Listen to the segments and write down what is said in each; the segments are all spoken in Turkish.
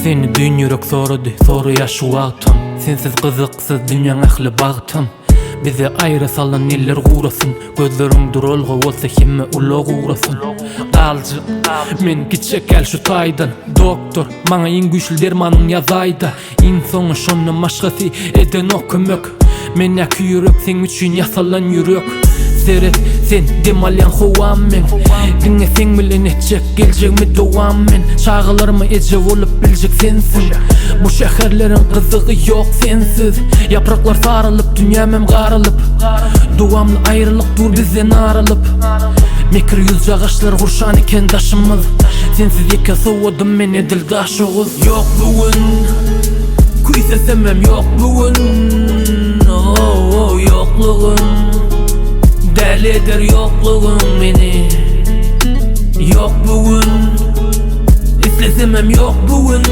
Seni dün yürek sorudu, soru yaşu vaqtım. Sensiz kızıksız dünyan ahli bağıtım. Bize ayrı salan eller guğrasın. Gözlerim durolga olsa himme ulo guğrasın. Dalcı, men gitçek gel şu taydan. Doktor, mana en güçlü dermanın yazayda. İnsonu şonun maşgası eden o kömök. Men yak yürek sen üçün yasalan yürek. Seret sen demalyan hovam men. Dinle sen bilen etcek gelecek mi dovam men. Çağılarımı ece olup bilecek sensin. Bu şehirlerin kızığı yok sensiz. Yapraklar sarılıp dünyamem qarılıp. Duvamlı ayrılık dur bizden arılıp. Mekir yüz ağaçlar kurşan iken taşımız. Sensiz yeke soğudum men edil taşığız. Yok bugün kuy sesemem yok bugün. Yokluğun deli eder yokluğun beni. Yok bugün İstesemem yok bugün.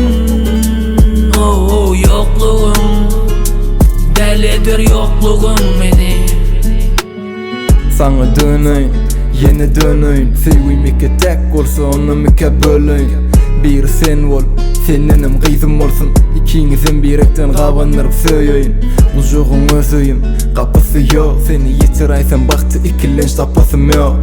Yokluğun deli eder yokluğun beni. Sana döneyim, yine döneyim. Sevgimike tek olsa onu mike böleyim. Bir sen ol, senenim kızım olsun. İkinizin birekten qabanırıp söyleyin. Ucuğun özüyüm, kapısı yok. Seni yitiraysan baktı ikilenç tapasım yok.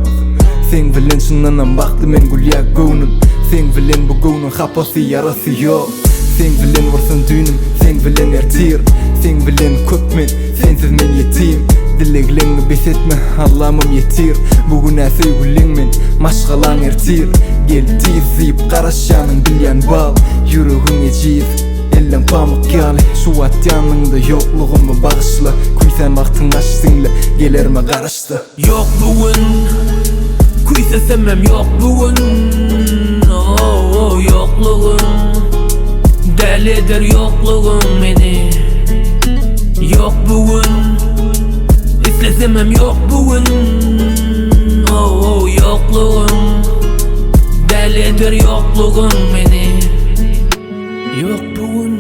Sen bilen şundan baktı men gülyak gönüm. Sen bilen bu gönün kapası yarası yok. Sen bilen varsın düğünüm, sen bilen ertir. Sen bilen köpmen, sensiz men yetim. Dileklerini besetme, Allah'ım yetir. Bugün sevgilin men, maşgalan ertir. Gel tizip karaşanın bilyan bal. Yüreğin eciz, ellen pamuk yali. Şu at yanında yokluğumu bağışla. Kuy sen baktın açsınla, gelerime karıştı. Yok bugün kuy sesemem yok bugün. Yokluğun deli eder yokluğun beni. Yok bugün İstesemem yok bugün. Yokluğun deli eder yokluğun beni. Yok bugün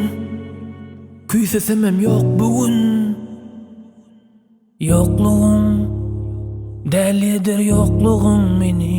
kuy sesemem yok bugün. Yokluğun deli eder yokluğun beni.